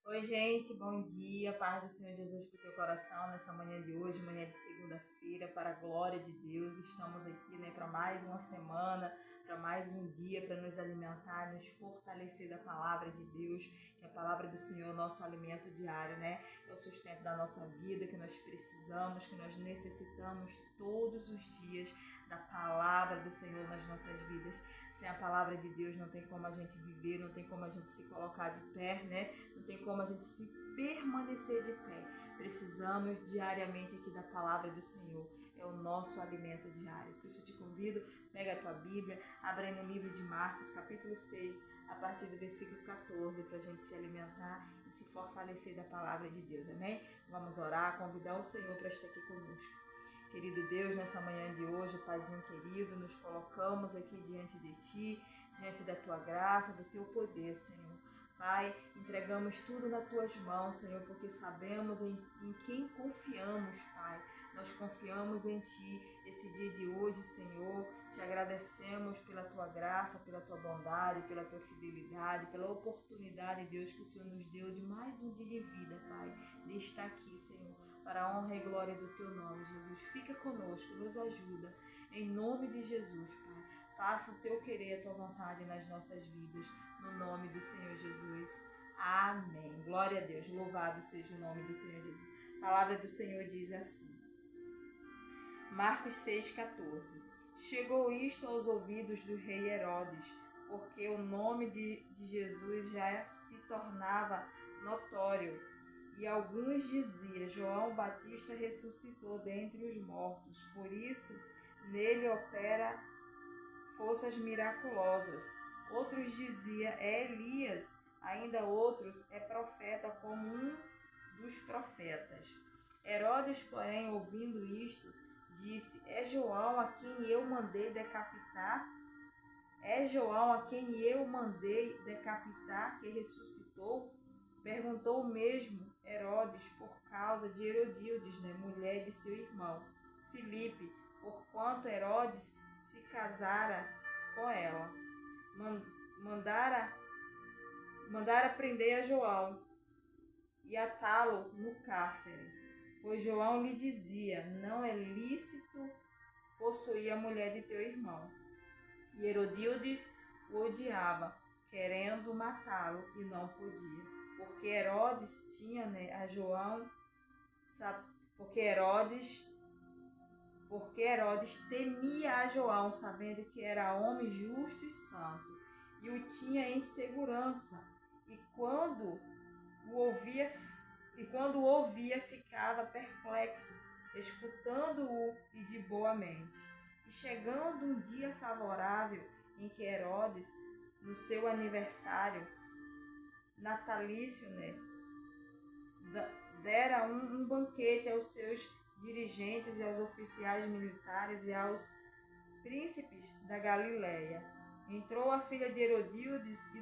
Oi, gente, bom dia, paz do Senhor Jesus para o teu coração nessa manhã de hoje, manhã de segunda-feira, para a glória de Deus. Estamos aqui, para mais uma semana, para mais um dia, para nos alimentar, nos fortalecer da palavra de Deus, que a palavra do Senhor é o nosso alimento diário, é o sustento da nossa vida, que nós precisamos, que nós necessitamos todos os dias da palavra do Senhor nas nossas vidas. Sem a palavra de Deus não tem como a gente viver, não tem como a gente se colocar de pé, Não tem como a gente se permanecer de pé. Precisamos diariamente aqui da palavra do Senhor. É o nosso alimento diário. Por isso eu te convido, pega a tua Bíblia, abre aí no livro de Marcos, capítulo 6, a partir do versículo 14, para a gente se alimentar e se fortalecer da palavra de Deus, amém? Vamos orar, convidar o Senhor para estar aqui conosco. Querido Deus, nessa manhã de hoje, Paizinho querido, nos colocamos aqui diante de Ti, diante da Tua graça, do Teu poder, Senhor. Pai, entregamos tudo nas Tuas mãos, Senhor, porque sabemos em quem confiamos, Pai. Nós confiamos em Ti. Esse dia de hoje, Senhor, te agradecemos pela Tua graça, pela Tua bondade, pela Tua fidelidade, pela oportunidade, Deus, que o Senhor nos deu de mais um dia de vida, Pai, de estar aqui, Senhor, para a honra e glória do Teu nome, Jesus. Fica conosco, nos ajuda, em nome de Jesus, Pai. Faça o Teu querer, a Tua vontade nas nossas vidas, no nome do Senhor Jesus. Amém. Glória a Deus, louvado seja o nome do Senhor Jesus. A palavra do Senhor diz assim, Marcos 6,14. Chegou isto aos ouvidos do rei Herodes, porque o nome de Jesus já se tornava notório. E alguns diziam, João Batista ressuscitou dentre os mortos, por isso nele opera forças miraculosas. Outros diziam, é Elias, ainda outros, é profeta como um dos profetas. Herodes, porém, ouvindo isto, disse, é João a quem eu mandei decapitar? É João a quem eu mandei decapitar que ressuscitou? Perguntou mesmo Herodes por causa de Herodíades, mulher de seu irmão Filipe, porquanto Herodes se casara com ela. Mandara prender a João e atá-lo no cárcere, pois João lhe dizia, não é lícito possuir a mulher de teu irmão. E Herodíades o odiava, querendo matá-lo, e não podia, porque Herodes tinha a João, porque Herodes temia a João, sabendo que era homem justo e santo, e o tinha em segurança, e quando o ouvia ficava perplexo, escutando-o e de boa mente. E chegando um dia favorável em que Herodes, no seu aniversário natalício, dera um banquete aos seus dirigentes e aos oficiais militares e aos príncipes da Galileia. Entrou a filha de Herodíades e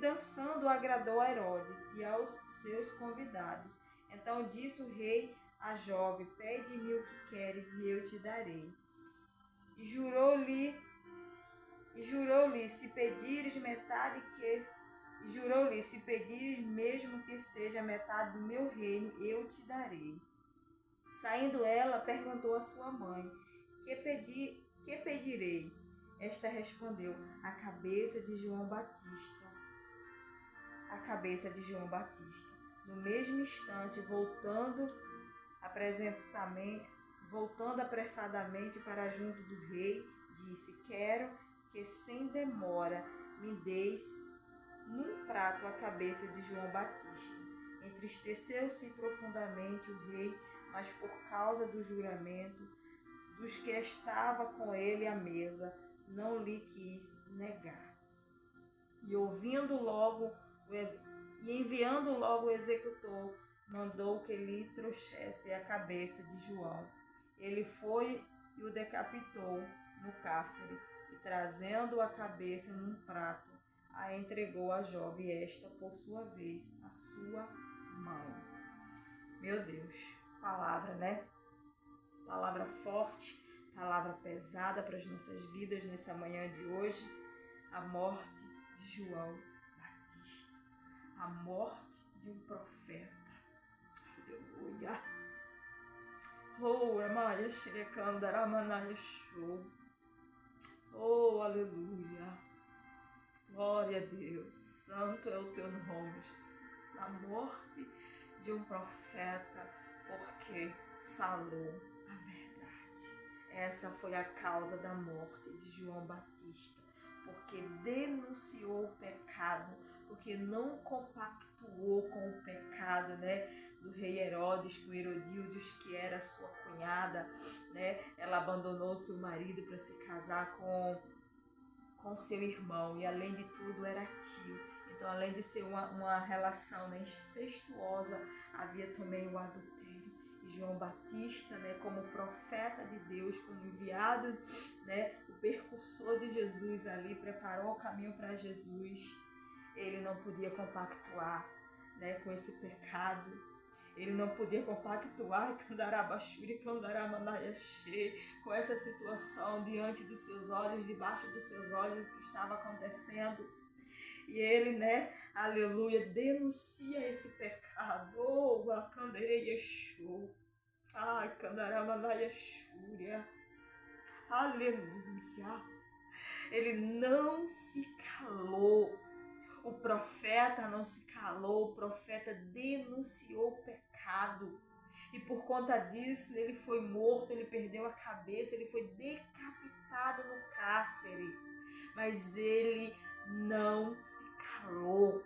dançando agradou a Herodes e aos seus convidados. Então disse o rei à jovem, pede-me o que queres e eu te darei. E jurou-lhe, se pedires mesmo que seja metade do meu reino, eu te darei. Saindo ela, perguntou à sua mãe, que pedirei? Esta respondeu, a cabeça de João Batista. No mesmo instante, voltando apressadamente para junto do rei, disse, quero que sem demora me deis num prato a cabeça de João Batista. Entristeceu-se profundamente o rei, mas por causa do juramento dos que estava com ele à mesa, não lhe quis negar. E enviando logo o executor, mandou que lhe trouxesse a cabeça de João. Ele foi e o decapitou no cárcere, e trazendo a cabeça num prato, a entregou à jovem, esta, por sua vez, a sua mãe. Meu Deus, palavra, Palavra forte, palavra pesada para as nossas vidas nessa manhã de hoje, a morte de João Batista. A morte de um profeta. Aleluia. Oh, Amaya Shekandaramana Yeshua. Oh, aleluia. Glória a Deus. Santo é o teu nome, Jesus. A morte de um profeta, porque falou a verdade. Essa foi a causa da morte de João Batista, porque denunciou o pecado, porque não compactuou com o pecado, do rei Herodes, com Herodíades, que era sua cunhada, Ela abandonou seu marido para se casar com seu irmão, e além de tudo era tio. Então, além de ser uma relação incestuosa, havia também o adultério. E João Batista, como profeta de Deus, como enviado, o percursor de Jesus ali, preparou o caminho para Jesus. Ele não podia compactuar, com esse pecado. Ele não podia compactuar com essa situação diante dos seus olhos, debaixo dos seus olhos, que estava acontecendo. E ele, aleluia, denuncia esse pecado. Oh, a canderei Yeshua. Ai, candaramana Yeshua. Aleluia. Ele não se calou. O profeta não se calou, o profeta denunciou o pecado. E por conta disso, ele foi morto, ele perdeu a cabeça, ele foi decapitado no cárcere. Mas ele não se calou.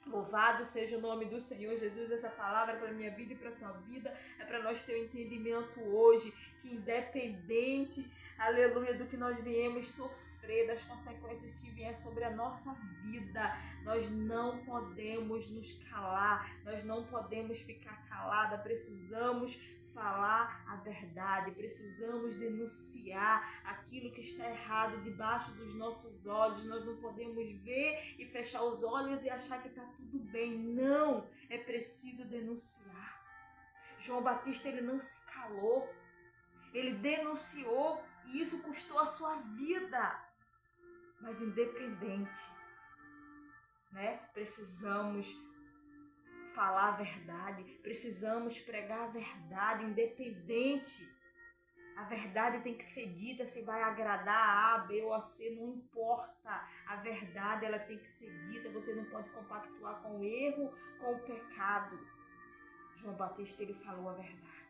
Louvado seja o nome do Senhor Jesus. Essa palavra é para a minha vida e para a tua vida. É para nós ter um entendimento hoje que, independente, aleluia, do que nós viemos sofrer, das consequências que vêm sobre a nossa vida, nós não podemos nos calar, nós não podemos ficar calada. Precisamos falar a verdade, precisamos denunciar aquilo que está errado debaixo dos nossos olhos. Nós não podemos ver e fechar os olhos e achar que está tudo bem. Não, é preciso denunciar. João Batista, ele não se calou, ele denunciou, e isso custou a sua vida. Mas independente, precisamos falar a verdade, precisamos pregar a verdade, independente. A verdade tem que ser dita, se vai agradar a A, B ou a C, não importa. A verdade, ela tem que ser dita, você não pode compactuar com o erro, com o pecado. João Batista, ele falou a verdade.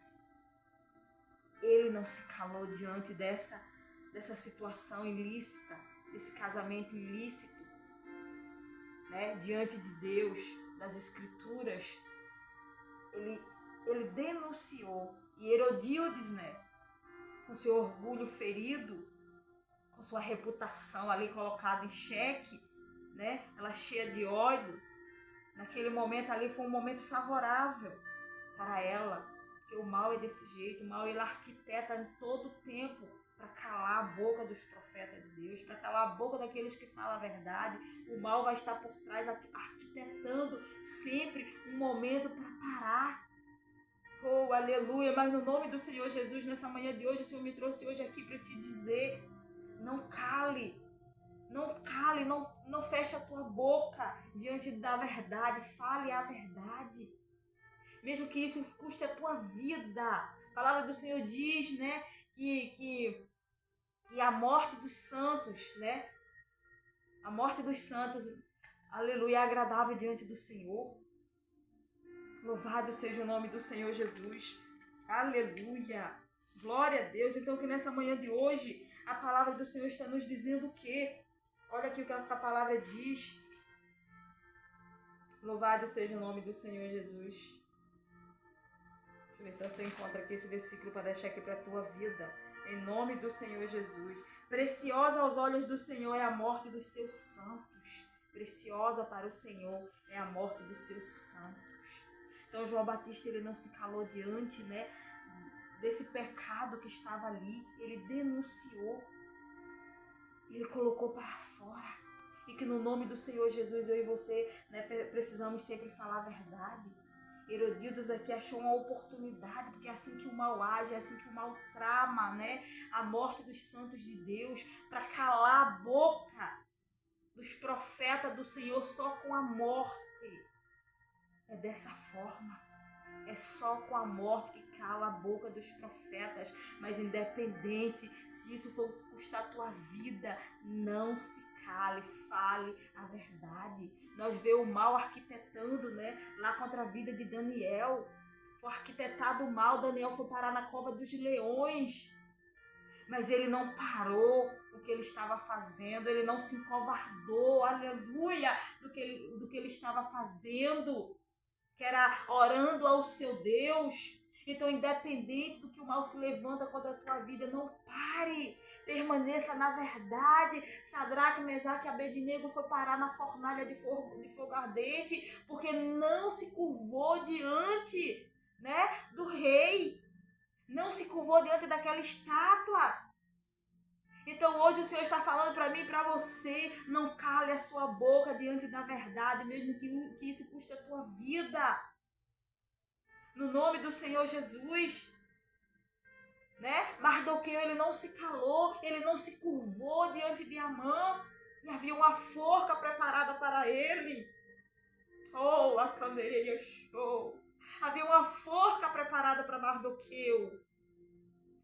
Ele não se calou diante dessa situação ilícita, desse casamento ilícito, diante de Deus, das Escrituras. Ele denunciou. E Herodíades, com seu orgulho ferido, com sua reputação ali colocada em xeque, ela cheia de ódio, naquele momento ali foi um momento favorável para ela, porque o mal é desse jeito, o mal ele arquiteta em todo o tempo para calar a boca dos profetas de Deus, para calar a boca daqueles que falam a verdade. O mal vai estar por trás, arquitetando sempre um momento para parar. Oh, aleluia, mas no nome do Senhor Jesus, nessa manhã de hoje, o Senhor me trouxe hoje aqui para te dizer, não cale, não feche a tua boca diante da verdade, fale a verdade, mesmo que isso custe a tua vida. A palavra do Senhor diz, que a morte dos santos, a morte dos santos, aleluia, é agradável diante do Senhor. Louvado seja o nome do Senhor Jesus. Aleluia. Glória a Deus. Então, que nessa manhã de hoje, a palavra do Senhor está nos dizendo o quê? Olha aqui o que a palavra diz. Louvado seja o nome do Senhor Jesus. Deixa eu ver se você encontra aqui esse versículo para deixar aqui para a tua vida. Em nome do Senhor Jesus. Preciosa aos olhos do Senhor é a morte dos seus santos. Preciosa para o Senhor é a morte dos seus santos. Então, João Batista, ele não se calou diante, desse pecado que estava ali. Ele denunciou. Ele colocou para fora. E que no nome do Senhor Jesus, eu e você, precisamos sempre falar a verdade. Herodíades aqui achou uma oportunidade, porque é assim que o mal age, é assim que o mal trama, a morte dos santos de Deus, para calar a boca dos profetas do Senhor só com a morte. morte. É dessa forma. É só com a morte que cala a boca dos profetas. Mas independente se isso for custar a tua vida, não se cale, fale a verdade. Nós vemos o mal arquitetando, né, lá contra a vida de Daniel. Foi arquitetado o mal, Daniel foi parar na cova dos leões. Mas ele não parou o que ele estava fazendo, ele não se encovardou, aleluia, do que ele estava fazendo, que era orando ao seu Deus. Então, independente do que o mal se levanta contra a tua vida, não pare, permaneça na verdade. Sadraque, Mesaque e Abednego foi parar na fornalha de fogo ardente, porque não se curvou diante, né, do rei, não se curvou diante daquela estátua. Então hoje o Senhor está falando para mim e para você, não cale a sua boca diante da verdade, mesmo que isso custe a tua vida. No nome do Senhor Jesus, né? Mardoqueu, ele não se calou, ele não se curvou diante de Amã, e havia uma forca preparada para ele. Oh, a candeirinha show! Havia uma forca preparada para Mardoqueu,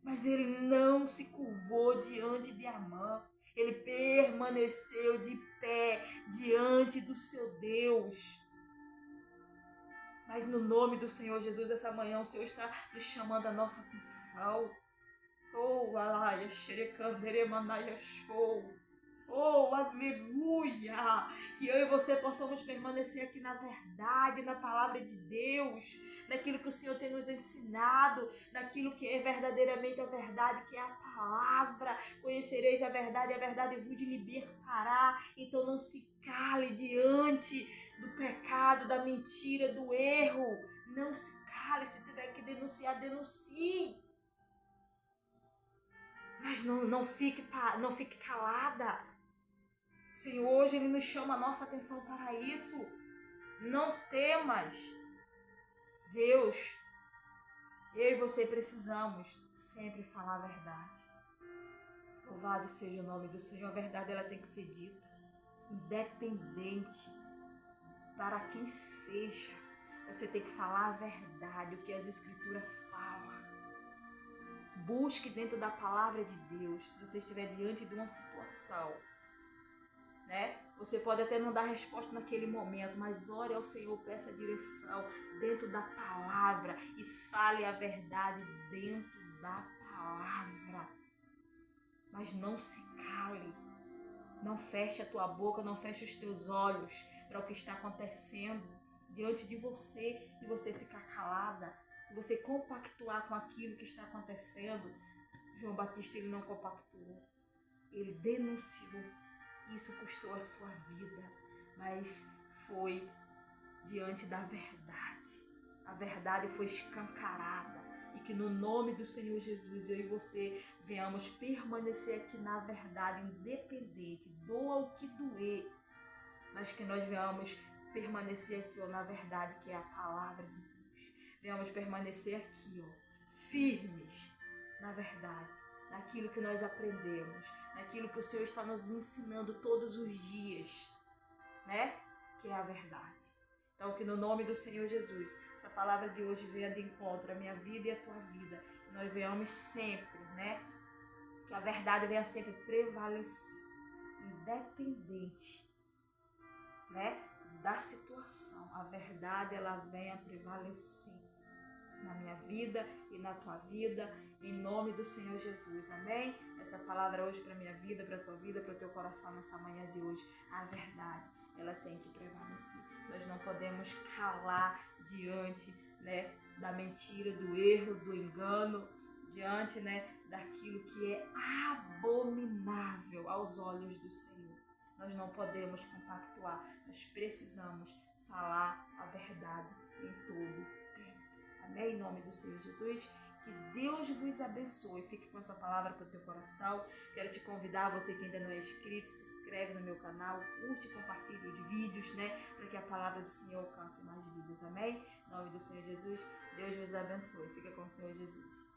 mas ele não se curvou diante de Amã. Ele permaneceu de pé diante do seu Deus. Mas no nome do Senhor Jesus, essa manhã o Senhor está nos chamando a nossa atenção. Oh, alaia, xerecandere, manaia, show. Oh, aleluia! Que eu e você possamos permanecer aqui na verdade, na palavra de Deus, naquilo que o Senhor tem nos ensinado, naquilo que é verdadeiramente a verdade, que é a palavra. Conhecereis a verdade e a verdade vos libertará. Então não se cale diante do pecado, da mentira, do erro. Não se cale, se tiver que denunciar, denuncie. Mas não fique calada. O Senhor hoje Ele nos chama a nossa atenção para isso. Não temas. Deus, eu e você precisamos sempre falar a verdade. Louvado seja o nome do Senhor. A verdade ela tem que ser dita. Independente para quem seja. Você tem que falar a verdade, o que as Escrituras falam. Busque dentro da palavra de Deus. Se você estiver diante de uma situação, né? Você pode até não dar resposta naquele momento, mas ore ao Senhor, peça direção dentro da palavra e fale a verdade dentro da palavra. Mas não se cale, não feche a tua boca, não feche os teus olhos para o que está acontecendo diante de você e você ficar calada, e você compactuar com aquilo que está acontecendo. João Batista ele não compactuou, ele denunciou. Isso custou a sua vida, mas foi diante da verdade. A verdade foi escancarada. E que no nome do Senhor Jesus, eu e você venhamos permanecer aqui na verdade, independente, doa o que doer, mas que nós venhamos permanecer aqui, ó, na verdade, que é a palavra de Deus. Venhamos permanecer aqui, ó, firmes na verdade, naquilo que nós aprendemos, naquilo que o Senhor está nos ensinando todos os dias, né? Que é a verdade. Então, que no nome do Senhor Jesus, essa palavra de hoje venha de encontro à minha vida e à tua vida. Que nós venhamos sempre, né? Que a verdade venha sempre prevalecer, independente, né? Da situação. A verdade, ela venha prevalecer na minha vida e na tua vida, em nome do Senhor Jesus, amém? Essa palavra hoje para a minha vida, para a tua vida, para o teu coração nessa manhã de hoje, a verdade, ela tem que prevalecer. Nós não podemos calar diante, né, da mentira, do erro, do engano, diante, né, daquilo que é abominável aos olhos do Senhor. Nós não podemos compactuar, nós precisamos falar a verdade em todo amém? Em nome do Senhor Jesus, que Deus vos abençoe. Fique com essa palavra para o teu coração. Quero te convidar, você que ainda não é inscrito, se inscreve no meu canal, curte e compartilhe os vídeos, né? Para que a palavra do Senhor alcance mais vidas, amém? Em nome do Senhor Jesus, Deus vos abençoe. Fica com o Senhor Jesus.